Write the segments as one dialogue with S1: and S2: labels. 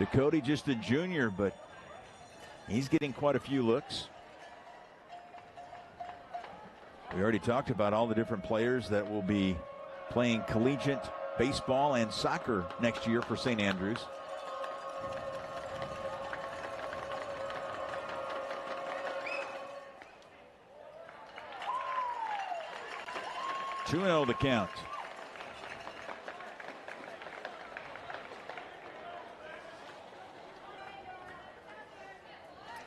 S1: Ducote just a junior, but he's getting quite a few looks. We already talked about all the different players that will be playing collegiate baseball and soccer next year for St. Andrews. Two and 0 to count.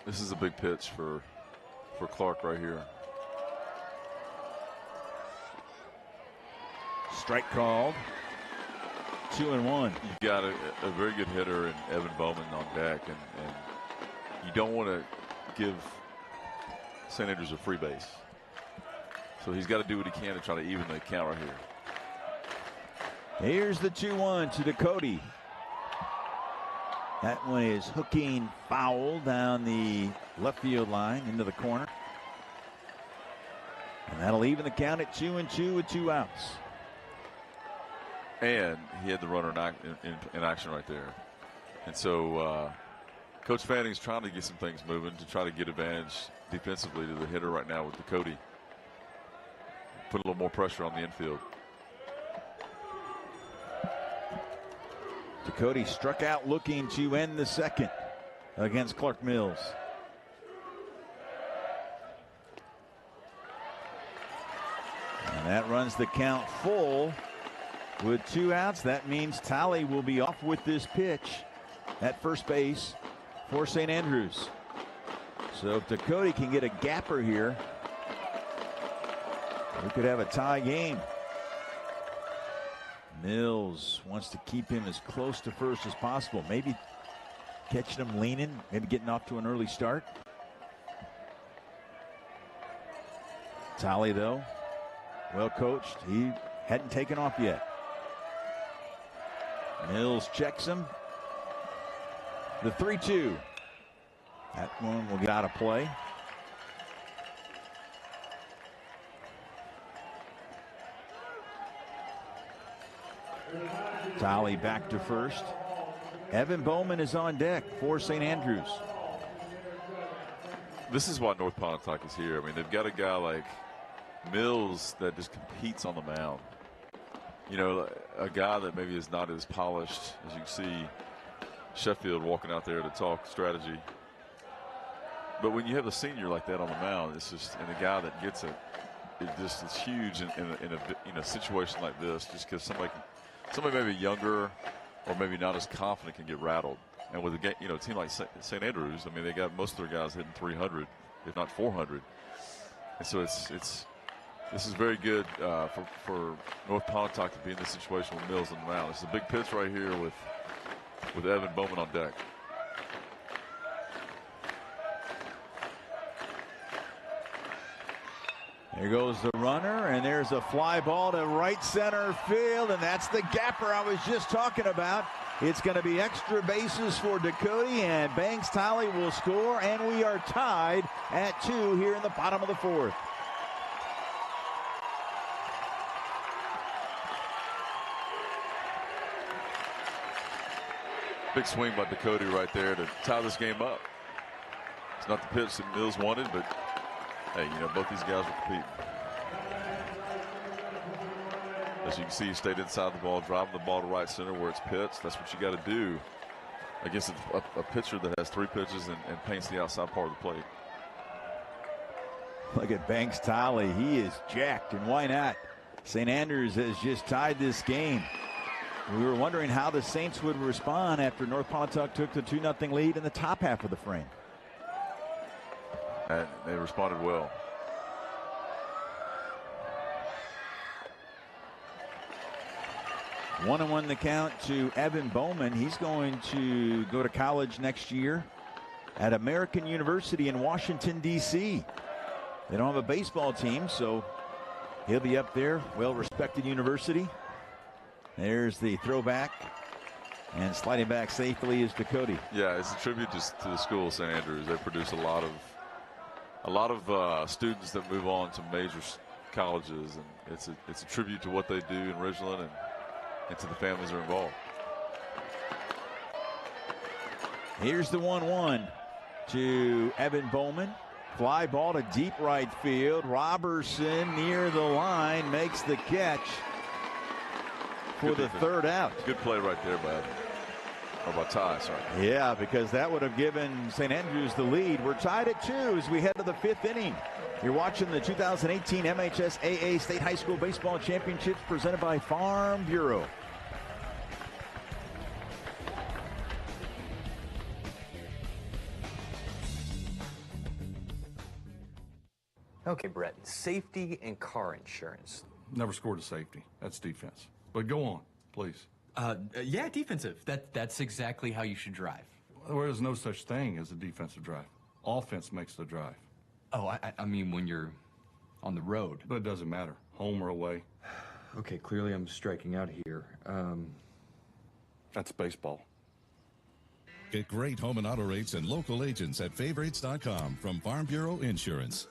S2: This is a big pitch for Clark right here.
S1: Strike called. 2-1.
S2: You've got a very good hitter in Evan Bowman on deck, and you don't want to give St. Andrews a free base. So he's got to do what he can to try to even the count right here.
S1: Here's the 2-1 to Ducote. That one is hooking foul down the left field line into the corner. And that'll even the count at 2-2 with 2 outs.
S2: And he had the runner in action right there. And so Coach Fanning's trying to get some things moving to try to get advantage defensively to the hitter right now with Ducote. Put a little more pressure on the infield.
S1: Ducote struck out looking to end the second against Clark Mills. And that runs the count full with 2 outs. That means Talley will be off with this pitch at first base for St. Andrews. So if Ducote can get a gapper here, we could have a tie game. Mills wants to keep him as close to first as possible. Maybe catching him leaning, maybe getting off to an early start. Talley, though, well coached. He hadn't taken off yet. Mills checks him. The 3-2. That one will get out of play. Talley back to first. Evan Bowman is on deck for St. Andrews.
S2: This is why North Pontotoc is here. I mean, they've got a guy like Mills that just competes on the mound. You know, a guy that maybe is not as polished as you can see Sheffield walking out there to talk strategy. But when you have a senior like that on the mound, it's just, and a guy that gets it, it's huge in a situation like this, just because somebody maybe younger or maybe not as confident can get rattled. And with a team like St. Andrews, I mean, they got most of their guys hitting 300, if not 400. And so this is very good for North Pontotoc to be in this situation with Mills on the mound. It's a big pitch right here with Evan Bowman on deck.
S1: There goes the runner, and there's a fly ball to right center field, and that's the gapper I was just talking about. It's going to be extra bases for Ducote, and Banks Talley will score, and we are tied at 2 here in the bottom of the 4th.
S2: Big swing by Ducote right there to tie this game up. It's not the pitch that Mills wanted, but hey, both these guys are competing. As you can see, he stayed inside the ball, driving the ball to right center where it's pitched. That's what you got to do against a pitcher that has 3 pitches and paints the outside part of the plate.
S1: Look at Banks Talley. He is jacked, and why not? St. Andrews has just tied this game. We were wondering how the Saints would respond after North Pontotoc took the 2-0 lead in the top half of the frame.
S2: And they responded well.
S1: One and 1 the count to Evan Bowman. He's going to go to college next year at American University in Washington, D.C. They don't have a baseball team, so he'll be up there. Well-respected university. There's the throwback. And sliding back safely is Ducote.
S2: Yeah, it's a tribute to the school, St. Andrews. They produce a lot of students that move on to major colleges, and it's a tribute to what they do in Ridgeland and to the families that are involved.
S1: Here's the 1-1 to Evan Bowman. Fly ball to deep right field. Robertson near the line makes the catch for the third out.
S2: Good play right there by Ty, sorry.
S1: Yeah, because that would have given St. Andrews the lead. We're tied at 2 as we head to the 5th inning. You're watching the 2018 MHSAA State High School Baseball Championships presented by Farm Bureau.
S3: Okay, Brett, safety and car insurance.
S4: Never scored a safety. That's defense. But go on, please.
S5: Yeah, defensive. That's exactly how you should drive.
S4: There is no such thing as a defensive drive. Offense makes the drive.
S5: Oh, I mean when you're on the road.
S4: But it doesn't matter, home or away.
S3: Okay, clearly I'm striking out here.
S4: That's baseball.
S6: Get great home and auto rates and local agents at favorites.com from Farm Bureau Insurance.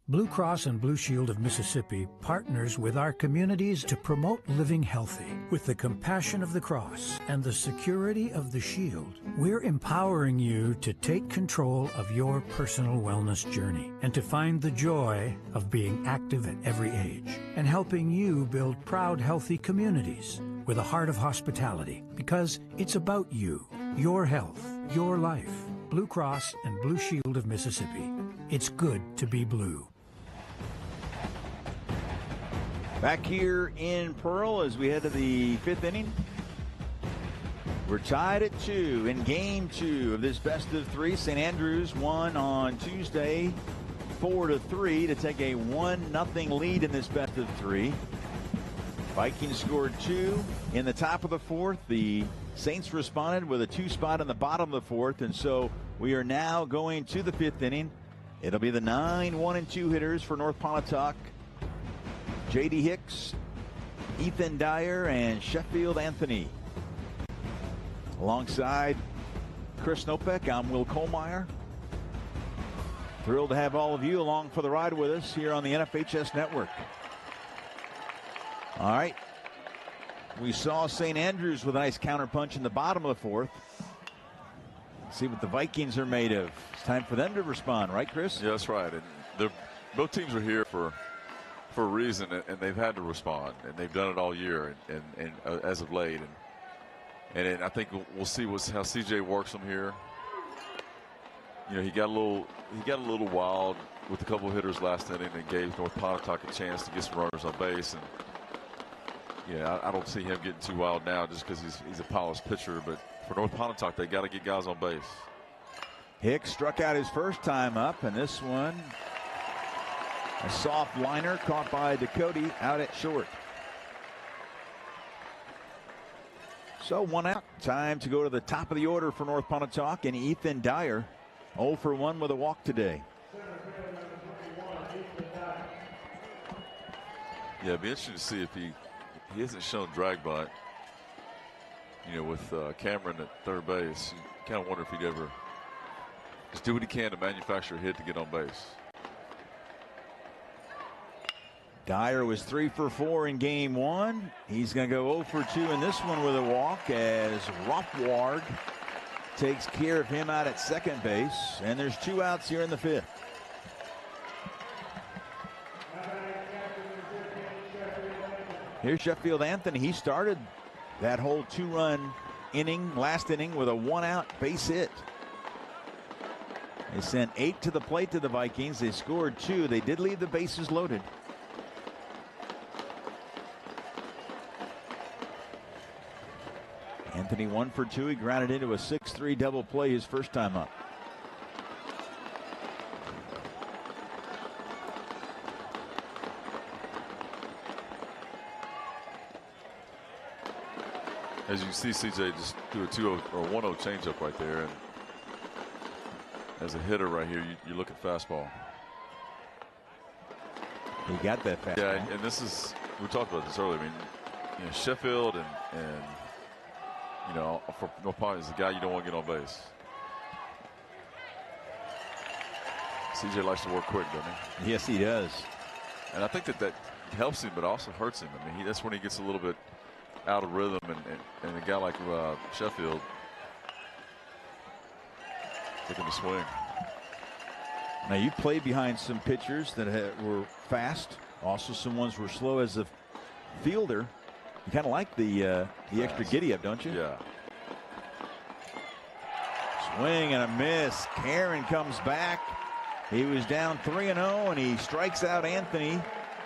S7: Blue Cross and Blue Shield of Mississippi partners with our communities to promote living healthy. With the compassion of the cross and the security of the shield, we're empowering you to take control of your personal wellness journey and to find the joy of being active at every age and helping you build proud, healthy communities with a heart of hospitality, because it's about you, your health, your life. Blue Cross and Blue Shield of Mississippi. It's good to be blue.
S1: Back here in Pearl as we head to the 5th inning. We're tied at 2 in game 2 of this best of 3. St. Andrews won on Tuesday 4-3 to take a 1-0 lead in this best of 3. Vikings scored 2 in the top of the 4th. The Saints responded with a 2 spot in the bottom of the 4th, and so we are now going to the 5th inning. It'll be the 9 1-2 hitters for North Pontotoc. J.D. Hicks, Ethan Dyer, and Sheffield Anthony. Alongside Chris Snopek, I'm Will Kohlmeyer. Thrilled to have all of you along for the ride with us here on the NFHS Network. All right. We saw St. Andrews with a nice counterpunch in the bottom of the 4th. See what the Vikings are made of. It's time for them to respond, right, Chris?
S2: Yeah, that's right. And both teams are here for a reason, and they've had to respond, and they've done it all year, and as of late, and I think we'll see how CJ works them here. You know, he got a little wild with a couple of hitters last inning and gave North Pontotoc a chance to get some runners on base, and yeah, I don't see him getting too wild now just because he's a polished pitcher, but for North Pontotoc, they got to get guys on base.
S1: Hicks struck out his first time up, and this one, a soft liner caught by Ducote out at short. So 1 out. Time to go to the top of the order for North Pontotoc, and Ethan Dyer 0 for 1 with a walk today.
S2: Yeah, it'd be interesting to see if he hasn't shown drag bunt. You know, with Cameron at third base, you kind of wonder if he'd ever just do what he can to manufacture a hit to get on base.
S1: Dyer was 3 for 4 in game 1. He's going to go 0 for 2 in this one with a walk as Rothward takes care of him out at second base. And there's 2 outs here in the 5th. Here's Sheffield Anthony. He started that whole 2-run inning, last inning, with a 1-out base hit. They sent 8 to the plate to the Vikings. They scored 2. They did leave the bases loaded. Anthony 1 for 2. He grounded into a 6-3 double play his first time up.
S2: As you can see, CJ just do a 2-0 or 1-0 changeup right there, and as a hitter right here, you look at fastball.
S1: He got that fastball.
S2: Yeah, and this is, we talked about this earlier. I mean, you know, Sheffield and you know, for North Pontotoc is the guy you don't want to get on base. CJ likes to work quick, doesn't he?
S1: Yes, he does.
S2: And I think that helps him, but also hurts him. I mean, that's when he gets a little bit out of rhythm, and a guy like Sheffield, Taking the swing.
S1: Now, you played behind some pitchers that were fast. Also, some ones were slow as a fielder. You kind of like the extra giddy up, don't you?
S2: Yeah.
S1: Swing and a miss. Karen comes back. He was down 3-0, and he strikes out Anthony.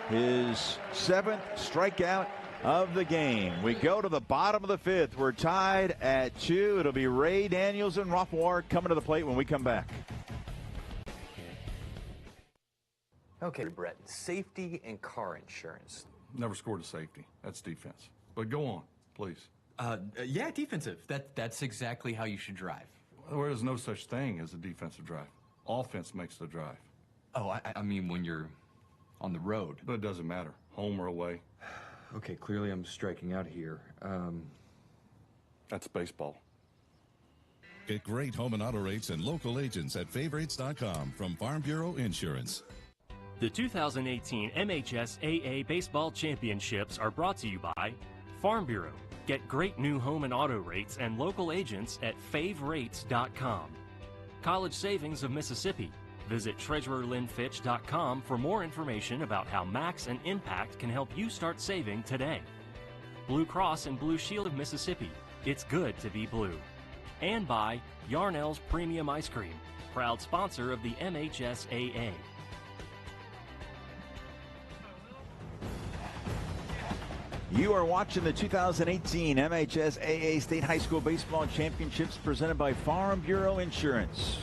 S1: His 7th strikeout of the game. We go to the bottom of the 5th. We're tied at 2. It'll be Ray, Daniels, and Rothward coming to the plate when we come back.
S3: Okay, Brett, safety and car insurance.
S4: Never scored a safety. That's defense. But go on, please.
S5: Yeah, defensive. That's exactly how you should drive.
S4: There is no such thing as a defensive drive. Offense makes the drive.
S5: Oh, I mean when you're on the road.
S4: But it doesn't matter, home or away.
S3: Okay, clearly I'm striking out here.
S4: That's baseball.
S6: Get great home and auto rates and local agents at favorites.com from Farm Bureau Insurance.
S8: The 2018 MHSAA Baseball Championships are brought to you by Farm Bureau. Get great new home and auto rates and local agents at favrates.com. College Savings of Mississippi. Visit TreasurerLynnFitch.com for more information about how Max and Impact can help you start saving today. Blue Cross and Blue Shield of Mississippi. It's good to be blue. And by Yarnell's Premium Ice Cream, proud sponsor of the MHSAA.
S1: You are watching the 2018 MHSAA State High School Baseball Championships presented by Farm Bureau Insurance.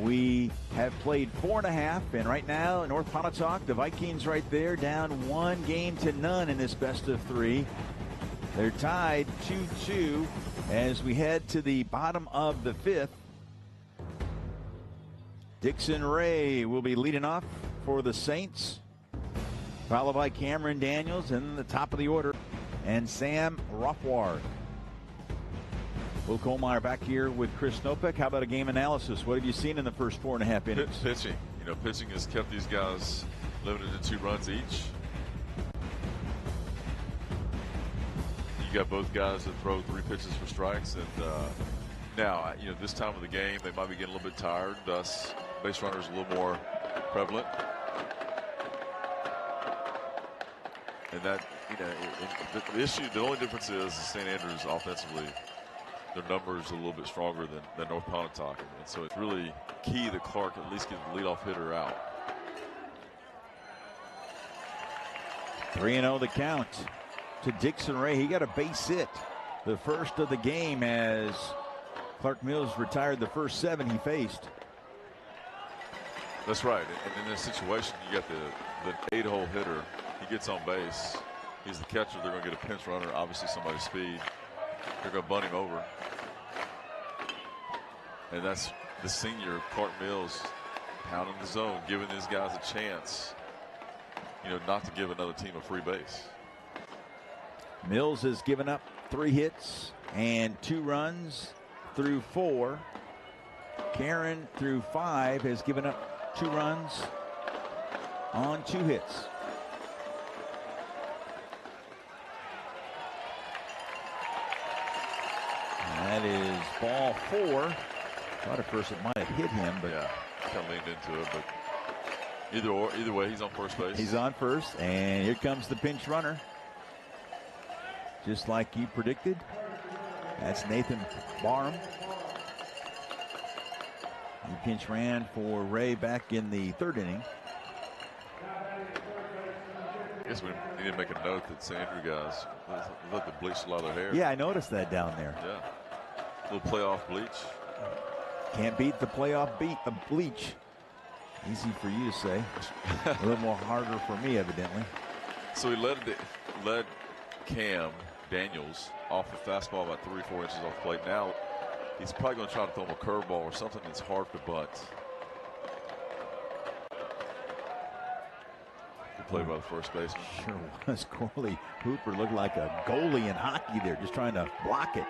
S1: We have played 4.5, and right now, North Pontotoc, the Vikings right there, down 1-0 in this best of 3. They're tied 2-2 as we head to the bottom of the 5th. Dixon Ray will be leading off for the Saints, followed by Cameron Daniels in the top of the order, and Sam Rothward. Will Colmeyer back here with Chris Snopek. How about a game analysis? What have you seen in the first 4.5 innings?
S2: Pitching. Pitching has kept these guys limited to 2 runs each. You got both guys that throw 3 pitches for strikes, and now, this time of the game, they might be getting a little bit tired, thus base runners a little more prevalent. And that, the only difference is St. Andrews offensively, their numbers a little bit stronger than North Pontotoc. And so it's really key that Clark at least get the leadoff hitter out.
S1: 3-0 the count to Dixon Ray. He got a base hit, the first of the game, as Clark Mills retired the first 7 he faced.
S2: That's right. And in this situation, you got the 8-hole hitter. He gets on base. He's the catcher. They're going to get a pinch runner, obviously somebody's speed. They're going to bunt him over. And that's the senior, Clark Mills, pounding the zone, giving these guys a chance, not to give another team a free base.
S1: Mills has given up 3 hits and 2 runs through 4. Karen through 5 has given up 2 runs on 2 hits. That is ball 4. Thought at first it might have hit him, but
S2: yeah, kind of leaned into it. But either way, he's on first base.
S1: He's on first, and here comes the pinch runner, just like you predicted. That's Nathan Barham. He pinch ran for Ray back in the 3rd inning.
S2: I guess we need to make a note that St. Andrew guys let them bleach a lot of their hair.
S1: Yeah, I noticed that down there.
S2: Yeah. A little playoff bleach.
S1: Can't beat the playoff bleach. Easy for you to say. A little more harder for me, evidently.
S2: So he led Cam Daniels off a fastball about 3-4 inches off plate. Now he's probably going to try to throw him a curveball or something that's hard to bunt. Good play by the first baseman.
S1: Sure was. Corley Hooper looked like a goalie in hockey there, just trying to block it.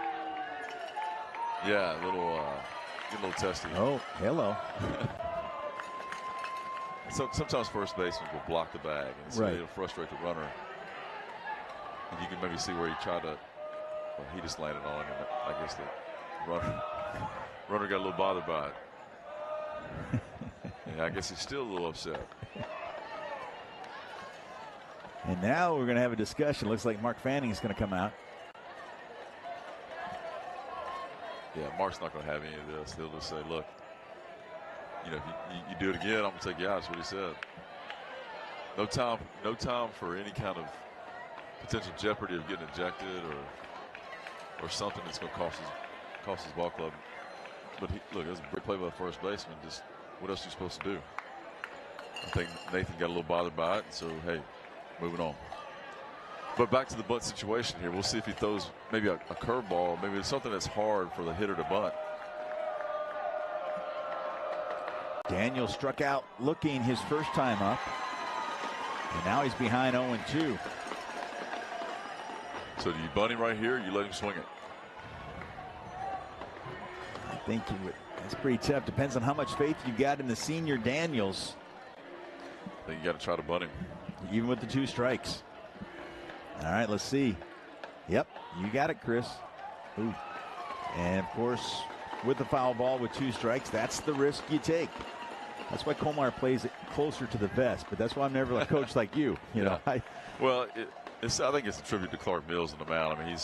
S2: Yeah, get a little testy.
S1: Oh, hello.
S2: So sometimes first basemen will block the bag, and so
S1: right.
S2: It'll frustrate the runner. And you can maybe see where he tried to. Well, he just landed on him. I guess the Runner got a little bothered by it. Yeah, I guess he's still a little upset.
S1: And now we're going to have a discussion. Looks like Mark Fanning is going to come out.
S2: Yeah, Mark's not going to have any of this. He'll just say, look, you know, if you do it again, I'm going to take you out. That's what he said. No time for any kind of potential jeopardy of getting ejected or something that's going to cost his ball club. But look, it was a great play by the first baseman. Just what else are you supposed to do? I think Nathan got a little bothered by it, so hey, moving on. But back to the bunt situation here. We'll see if he throws maybe a curveball, maybe something that's hard for the hitter to bunt.
S1: Daniel struck out looking his first time up. And now he's behind 0-2.
S2: So do you bunt him right here or you let him swing it?
S1: I think you would. That's pretty tough. Depends on how much faith you got in the senior Daniels.
S2: I think you got to try to bunt him.
S1: Even with the 2 strikes. All right, let's see. Yep, you got it, Chris. Ooh. And, of course, with the foul ball with 2 strikes, that's the risk you take. That's why Colmar plays it closer to the vest, but that's why I'm never a coach like you. You know.
S2: Well, I think it's a tribute to Clark Mills on the mound. I mean,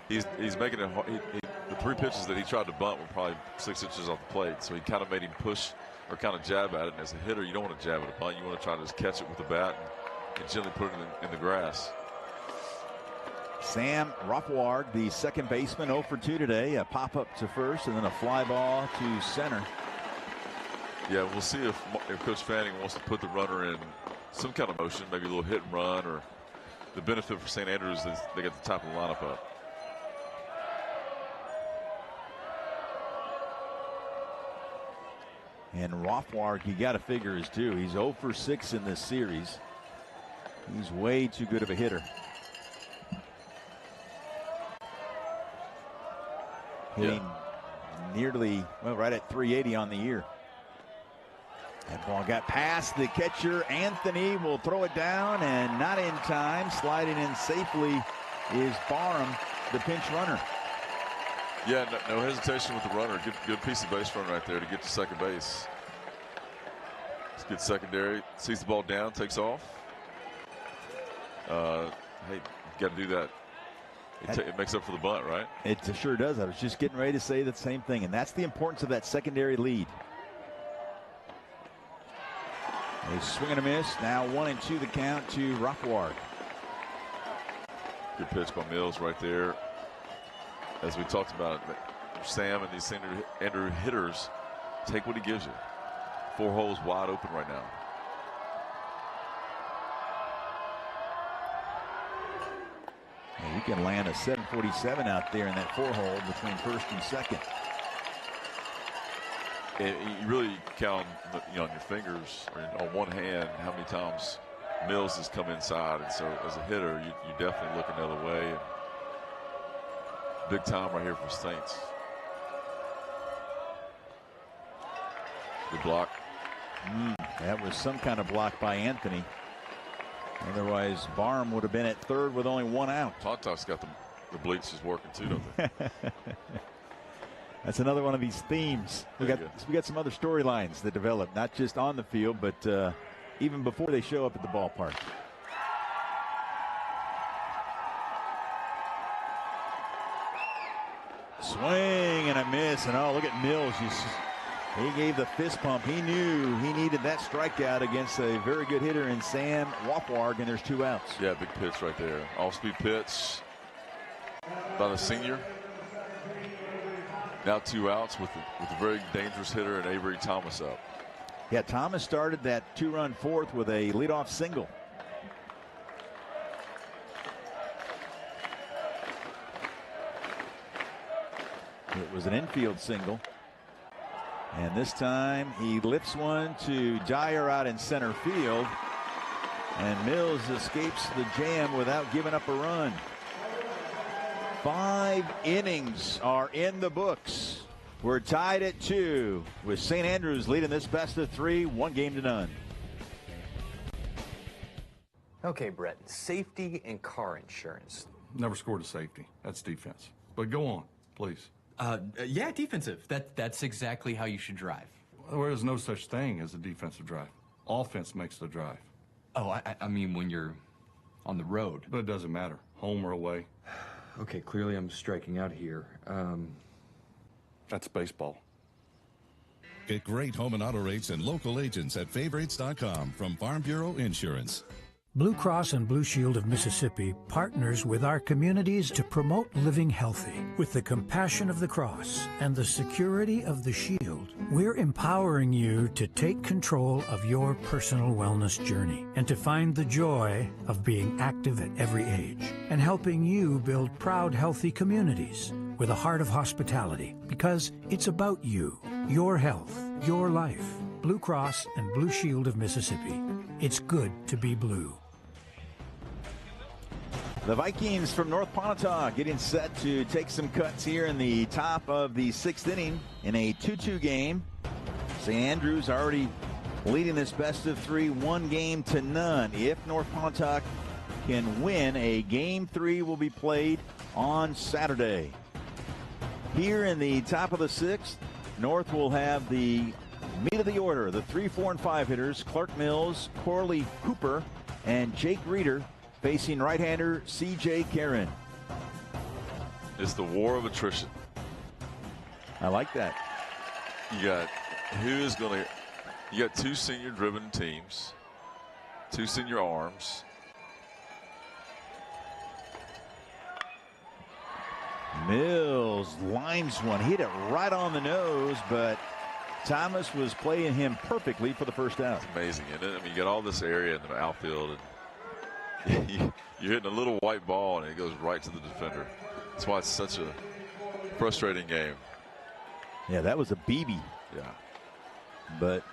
S2: he's making it hard. The 3 pitches that he tried to bunt were probably 6 inches off the plate, so he kind of made him push or kind of jab at it. And as a hitter, you don't want to jab at a bunt. You want to try to just catch it with the bat and gently put it in the grass.
S1: Sam Rothward, the second baseman, 0-2 today. A pop-up to first and then a fly ball to center.
S2: Yeah, we'll see if Coach Fanning wants to put the runner in some kind of motion, maybe a little hit and run, or the benefit for St. Andrews is they got the top of the lineup up.
S1: And Rothward, you got to figure, is due. He's 0-6 in this series. He's way too good of a hitter. Hitting nearly, well, right at 380 on the year. That ball got past the catcher. Anthony will throw it down, and not in time. Sliding in safely is Barham, the pinch runner.
S2: Yeah, no hesitation with the runner. Good piece of base run right there to get to second base. It's good secondary. Sees the ball down, takes off. Hey, got to do that. It makes up for the bunt, right?
S1: It sure does. I was just getting ready to say the same thing, and that's the importance of that secondary lead. A swing and a miss. Now 1-2 the count to Rothward.
S2: Good pitch by Mills right there. As we talked about, Sam and these St. Andrew hitters take what he gives you. 4 holes wide open right now.
S1: You can land a 747 out there in that 4-hole between first and second.
S2: And you really count, on your fingers or on one hand how many times Mills has come inside, and so as a hitter, you're definitely looking the other way. And big time right here for Saints. Good block.
S1: That was some kind of block by Anthony. Otherwise, Barham would have been at third with only 1 out.
S2: Pontoc's got the bleachers working too, don't they?
S1: That's another one of these themes. We got some other storylines that develop, not just on the field, but even before they show up at the ballpark. Swing and a miss, and look at Mills. He gave the fist pump. He knew he needed that strikeout against a very good hitter in Sam Rothward, and there's 2 outs.
S2: Yeah, big pitch right there. Off-speed pitch by the senior. Now 2 outs with a very dangerous hitter and Avery Thomas up.
S1: Yeah, Thomas started that 2-run fourth with a leadoff single. It was an infield single. And this time he lifts one to Dyer out in center field. And Mills escapes the jam without giving up a run. 5 innings are in the books. We're tied at 2 with St. Andrews leading this best of 3, 1-0.
S3: Okay, Brett, safety and car insurance.
S4: Never scored a safety. That's defense. But go on, please.
S5: Yeah, defensive. That's exactly how you should drive.
S4: There is no such thing as a defensive drive. Offense makes the drive.
S5: Oh, I mean when you're on the road.
S4: But it doesn't matter, home or away.
S3: Okay, clearly I'm striking out here.
S4: That's baseball.
S6: Get great home and auto rates and local agents at favorites.com from Farm Bureau Insurance.
S7: Blue Cross and Blue Shield of Mississippi partners with our communities to promote living healthy. With the compassion of the cross and the security of the shield, we're empowering you to take control of your personal wellness journey and to find the joy of being active at every age and helping you build proud, healthy communities with a heart of hospitality, because it's about you, your health, your life. Blue Cross and Blue Shield of Mississippi. It's good to be blue.
S1: The Vikings from North Pontotoc getting set to take some cuts here in the top of the 6th inning in a 2-2 game. St. Andrews already leading this best of 3, 1-0. If North Pontotoc can win, a Game 3 will be played on Saturday. Here in the top of the 6th, North will have the meat of the order, the 3, 4, and 5 hitters, Clark Mills, Corley Hooper, and Jake Reeder, facing right-hander C.J. Karen.
S2: It's the war of attrition.
S1: I like that.
S2: You got 2 senior-driven teams, 2 senior arms.
S1: Mills lines one, hit it right on the nose, but Thomas was playing him perfectly for the first out.
S2: It's amazing, isn't it? I mean, you got all this area in the outfield, and you're hitting a little white ball, and it goes right to the defender. That's why it's such a frustrating game.
S1: Yeah, that was a BB.
S2: Yeah.
S1: But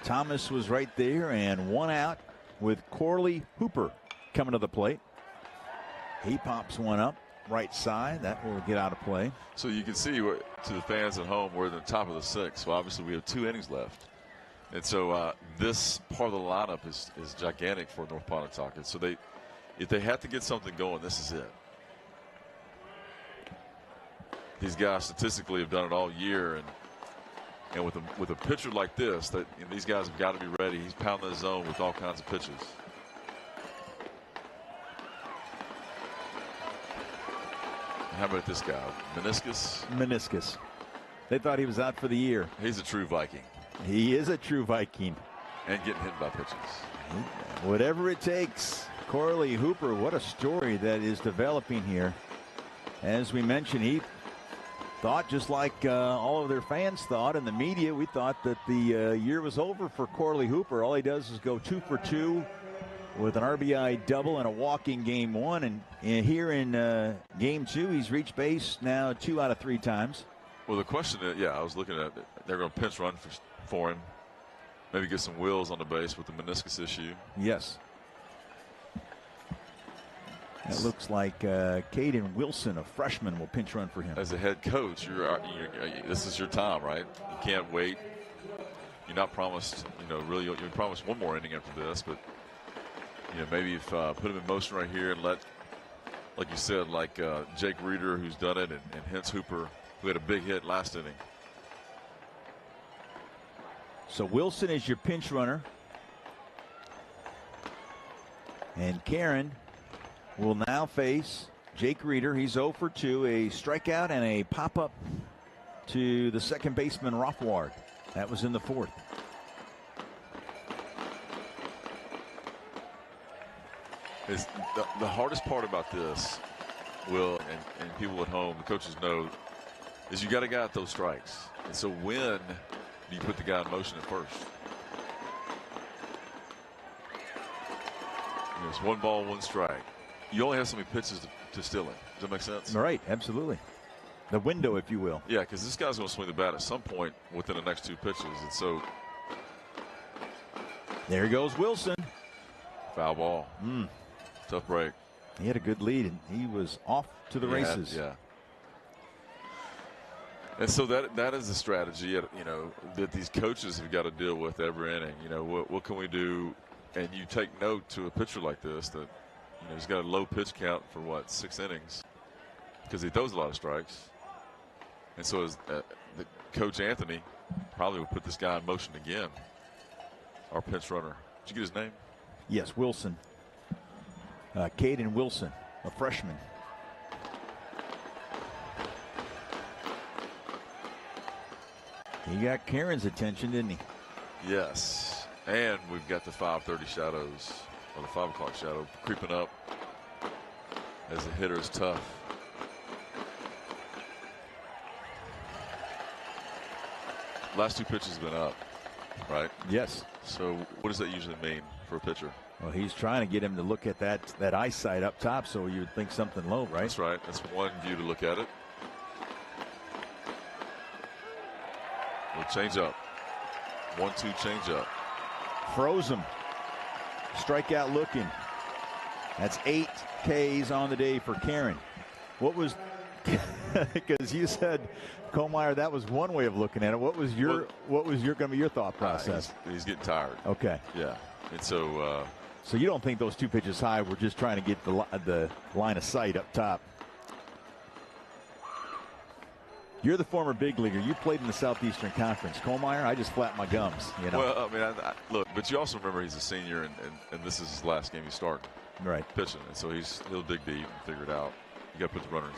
S1: Thomas was right there, and 1 out with Corley Hooper coming to the plate. He pops one up right side. That will get out of play.
S2: So you can see, to the fans at home, we're in the top of the 6th. So obviously we have 2 innings left. And so this part of the lineup is gigantic for North Pontotoc. And so if they have to get something going, this is it. These guys statistically have done it all year, and with a pitcher like this, these guys have got to be ready. He's pounding the zone with all kinds of pitches. How about this guy,
S1: Meniscus. They thought he was out for the year.
S2: He's a true Viking.
S1: He is a true Viking.
S2: And getting hit by pitches.
S1: Whatever it takes. Corley Hooper, what a story that is developing here. As we mentioned, he thought, just like all of their fans thought, and the media, we thought that the year was over for Corley Hooper. All he does is go 2 for 2 with an RBI double and a walk in Game 1. And here in Game 2, he's reached base now 2 out of 3 times.
S2: Well, the question is, I was looking at it. They're going to pinch run for him. Maybe get some wheels on the base with the meniscus issue.
S1: Yes. It looks like Caden Wilson, a freshman, will pinch run for him.
S2: As a head coach, this is your time, right? You can't wait. You're not promised, really, you're promised 1 more inning after this, but maybe if put him in motion right here and let, like you said, like Jake Reeder, who's done it, and hence Hooper, who had a big hit last inning.
S1: So Wilson is your pinch runner. And Karen will now face Jake Reeder. He's 0 for 2, a strikeout and a pop-up to the second baseman, Rothward. That was in the 4th.
S2: The hardest part about this, Will, and people at home, the coaches know, is you got to get those strikes. And so when do you put the guy in motion at first? It's 1 ball, 1 strike. You only have so many pitches to steal it. Does that make sense?
S1: Right, absolutely. The window, if you will.
S2: Yeah, because this guy's going to swing the bat at some point within the next 2 pitches. And so.
S1: There goes Wilson.
S2: Foul ball. Tough break.
S1: He had a good lead, and he was off to the races.
S2: Yeah. And so that is the strategy, that these coaches have got to deal with every inning. What can we do? And you take note to a pitcher like this that, he's got a low pitch count for 6 innings because he throws a lot of strikes. And so as Coach Anthony probably would put this guy in motion again. Our pinch runner. Did you get his name?
S1: Yes, Wilson. Caden Wilson, a freshman. He got Karen's attention, didn't he?
S2: Yes. And we've got the 5:30 shadows, or the 5 o'clock shadow, creeping up as the hitter is tough. Last 2 pitches have been up, right?
S1: Yes.
S2: So what does that usually mean for a pitcher?
S1: Well, he's trying to get him to look at that eyesight up top, so you would think something low, right?
S2: That's right. That's one view to look at it. We'll change up. 1-2 change up.
S1: Froze him. Strikeout looking. That's 8 Ks on the day for Karen. What was, because you said, Kohlmeyer, that was one way of looking at it. What was going to be your thought process?
S2: He's getting tired.
S1: Okay.
S2: Yeah. And so.
S1: So you don't think those 2 pitches high were just trying to get the line of sight up top? You're the former big leaguer. You played in the Southeastern Conference. Kohlmeyer, I just flapped my gums. You know?
S2: Well, I mean, look, but you also remember he's a senior, and this is his last game he's starting.
S1: Right.
S2: Pitching, and so he'll dig deep and figure it out. You got to put the runners.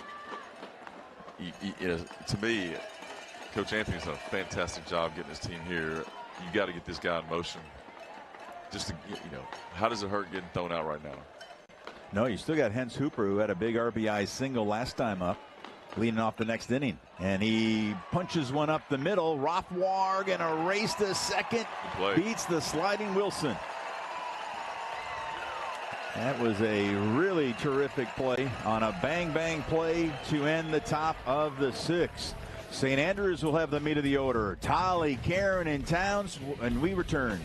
S2: To me, Coach Anthony's done a fantastic job getting his team here. You got to get this guy in motion. Just to, how does it hurt getting thrown out right now?
S1: No, you still got Hens Hooper, who had a big RBI single last time up, leading off the next inning. And he punches one up the middle. Rothwar gonna race to second. Beats the sliding Wilson. That was a really terrific play on a bang-bang play to end the top of the 6th. St. Andrews will have the meat of the order. Tolly, Karen, and Towns, and we return.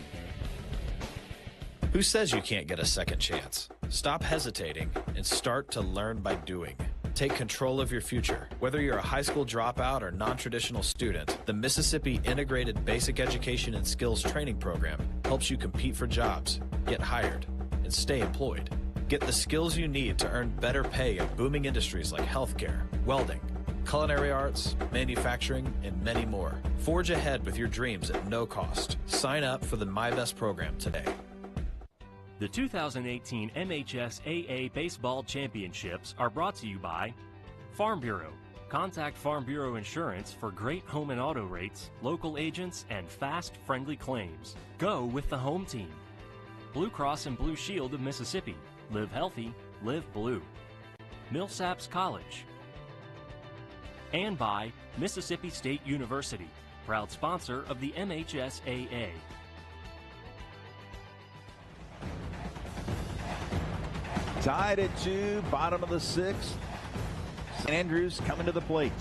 S9: Who says you can't get a second chance? Stop hesitating and start to learn by doing. Take control of your future. Whether you're a high school dropout or non-traditional student, the Mississippi Integrated Basic Education and Skills Training Program helps you compete for jobs, get hired, and stay employed. Get the skills you need to earn better pay in booming industries like healthcare, welding, culinary arts, manufacturing, and many more. Forge ahead with your dreams at no cost. Sign up for the My Best program today.
S8: The 2018 MHSAA Baseball Championships are brought to you by Farm Bureau. Contact Farm Bureau Insurance for great home and auto rates, local agents, and fast, friendly claims. Go with the home team. Blue Cross and Blue Shield of Mississippi. Live healthy, live blue. Millsaps College. And by Mississippi State University, proud sponsor of the MHSAA.
S1: Tied at 2, bottom of the 6th. St. Andrews coming to the plate.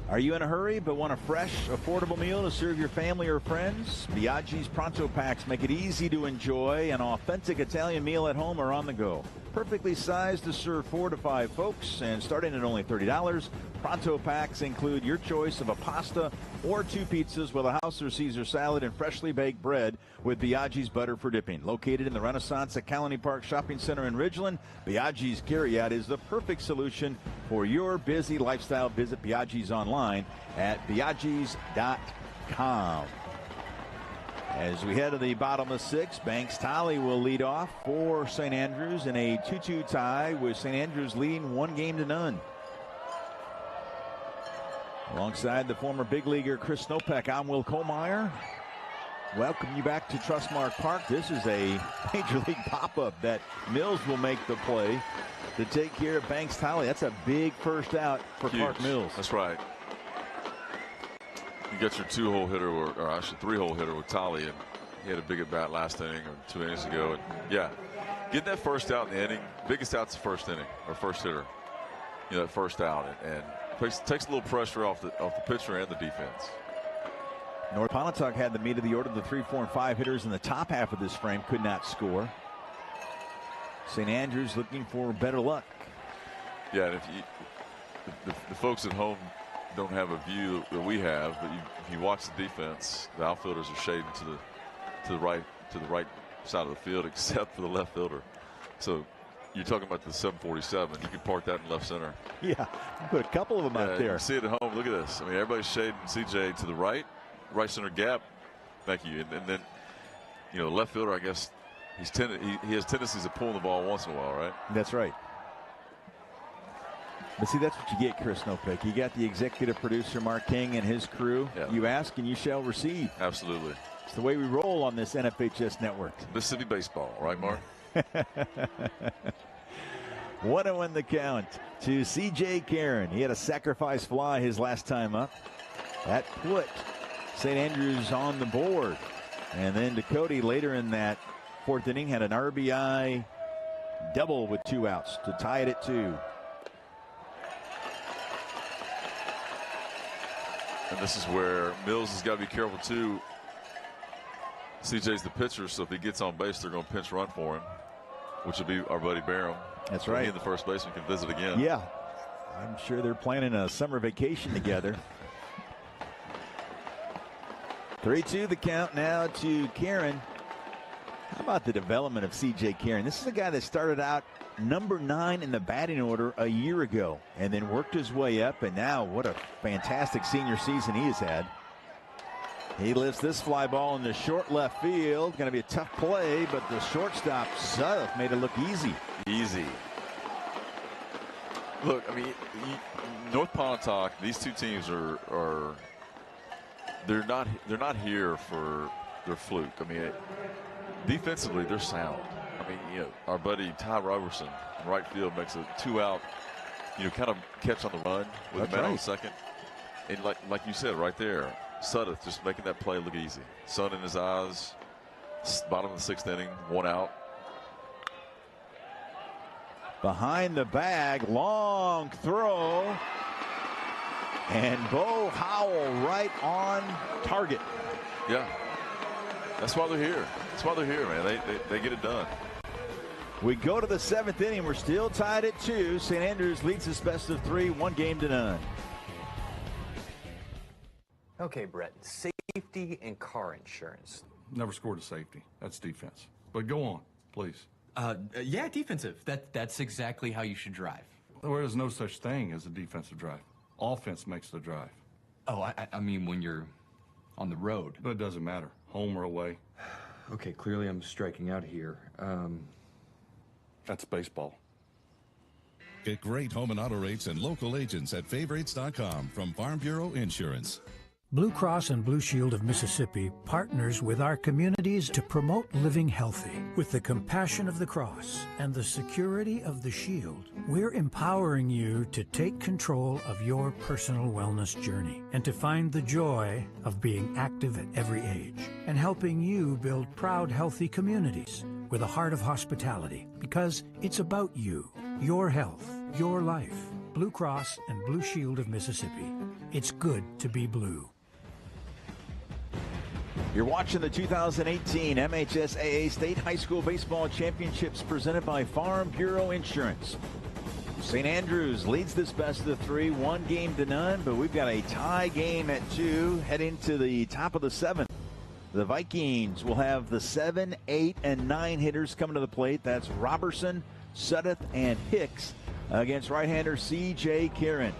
S1: Are you in a hurry but want a fresh, affordable meal to serve your family or friends? Biaggi's Pronto Packs make it easy to enjoy an authentic Italian meal at home or on the go. Perfectly sized to serve 4 to 5 folks and starting at only $30. Pronto Packs include your choice of a pasta or 2 pizzas with a house or Caesar salad and freshly baked bread with Biaggi's butter for dipping. Located in the Renaissance at Colony Park Shopping Center in Ridgeland, Biaggi's Carryout is the perfect solution for your busy lifestyle. Visit Biaggi's online at biaggi's.com. As we head to the bottom of 6, Banks Tolley will lead off for St. Andrews in a 2-2 tie with St. Andrews leading 1-0. Alongside the former big leaguer Chris Snopek, I'm Will Kohlmeyer. Welcome you back to Trustmark Park. This is a Major League pop-up that Mills will make the play to take care of Banks Tolley. That's a big first out for
S2: Huge.
S1: Clark Mills.
S2: That's right. You got your 2-hole hitter, or actually 3-hole hitter with Tolley, and he had a big at bat last inning or 2 innings ago. And yeah, getting that first out in the inning, biggest out's the first inning or first hitter. That first out, and takes a little pressure off the pitcher and the defense.
S1: North Pontotoc had the meat of the order. The 3, 4, and 5 hitters in the top half of this frame could not score. St. Andrews looking for better luck.
S2: Yeah, and if the folks at home don't have a view that we have, but if you watch the defense, the outfielders are shading to the right side of the field, except for the left fielder. So you're talking about the 747. You can park that in left center.
S1: Yeah, put a couple of them out there.
S2: You see it at home. Look at this. I mean, everybody's shading CJ to the right center gap. Thank you. And then, you know, left fielder, I guess, he has tendencies of pulling the ball once in a while, right?
S1: That's right. But see, that's what you get, Chris Nopick. You got the executive producer, Mark King, and his crew.
S2: Yeah.
S1: You ask and you shall receive.
S2: Absolutely.
S1: It's the way we roll on this NFHS network.
S2: Mississippi baseball, right, Mark?
S1: 1-0 the count to C.J. Karen. He had a sacrifice fly his last time up. That put St. Andrews on the board. And then Ducote later in that fourth inning had an RBI double with 2 outs to tie it at 2.
S2: And this is where Mills has got to be careful, too. CJ's the pitcher, so if he gets on base, they're going to pinch run for him, which would be our buddy Barham.
S1: That's
S2: so
S1: right.
S2: He and the first baseman can visit again.
S1: Yeah. I'm sure they're planning a summer vacation together. 3-2 the count now to Karen. How about the development of C.J. Karen? This is a guy that started out number 9 in the batting order a year ago and then worked his way up, and now what a fantastic senior season he has had. He lifts this fly ball in the short left field. Going to be a tough play, but the shortstop, Sudduth, made it look easy.
S2: Easy. Look, I mean, North Pontotoc, these two teams are they're not here for their fluke. I mean, defensively, they're sound. I mean, you know, our buddy Ty Roberson in right field makes a 2-out, you know, kind of catch on the run with a man on second. And like you said right there, Sudduth just making that play look easy. Sun in his eyes, bottom of the 6th inning, 1 out.
S1: Behind the bag, long throw. And Bo Howell right on target.
S2: Yeah. That's why they're here. That's why they're here, man. They get it done.
S1: We go to the 7th inning. We're still tied at 2. St. Andrews leads this best of 3, 1-0.
S10: Okay, Brett. Safety and car insurance.
S4: Never scored a safety. That's defense. But go on, please.
S5: Yeah, defensive. That's exactly how you should drive.
S4: There is no such thing as a defensive drive. Offense makes the drive.
S5: Oh, I mean when you're on the road.
S4: But it doesn't matter, home or away.
S3: Okay, clearly I'm striking out here.
S4: That's baseball.
S6: Get great home and auto rates and local agents at favorites.com from Farm Bureau Insurance.
S7: Blue Cross and Blue Shield of Mississippi partners with our communities to promote living healthy. With the compassion of the cross and the security of the shield, we're empowering you to take control of your personal wellness journey and to find the joy of being active at every age and helping you build proud, healthy communities with a heart of hospitality, because it's about you, your health, your life. Blue Cross and Blue Shield of Mississippi. It's good to be blue.
S1: You're watching the 2018 MHSAA State High School Baseball Championships presented by Farm Bureau Insurance. St. Andrews leads this best of 3, 1-0, but we've got a tie game at 2 heading to the top of the 7th. The Vikings will have the 7, 8, and 9 hitters coming to the plate. That's Robertson, Sudduth, and Hicks against right-hander C.J. Karen.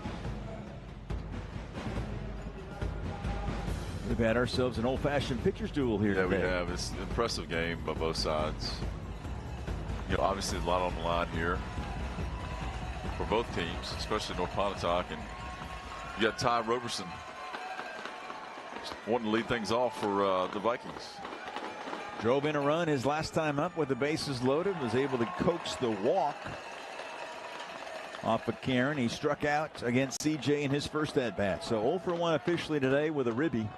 S1: We've had ourselves an old-fashioned pitcher's duel here today.
S2: Yeah, we have. It's an impressive game by both sides. You know, obviously a lot on the line here for both teams, especially North Pontotoc. And you got Ty Roberson wanting to lead things off for the Vikings.
S1: Drove in a run his last time up with the bases loaded, was able to coax the walk off of Karen. He struck out against CJ in his first at-bat. So 0 for 1 officially today with a ribby.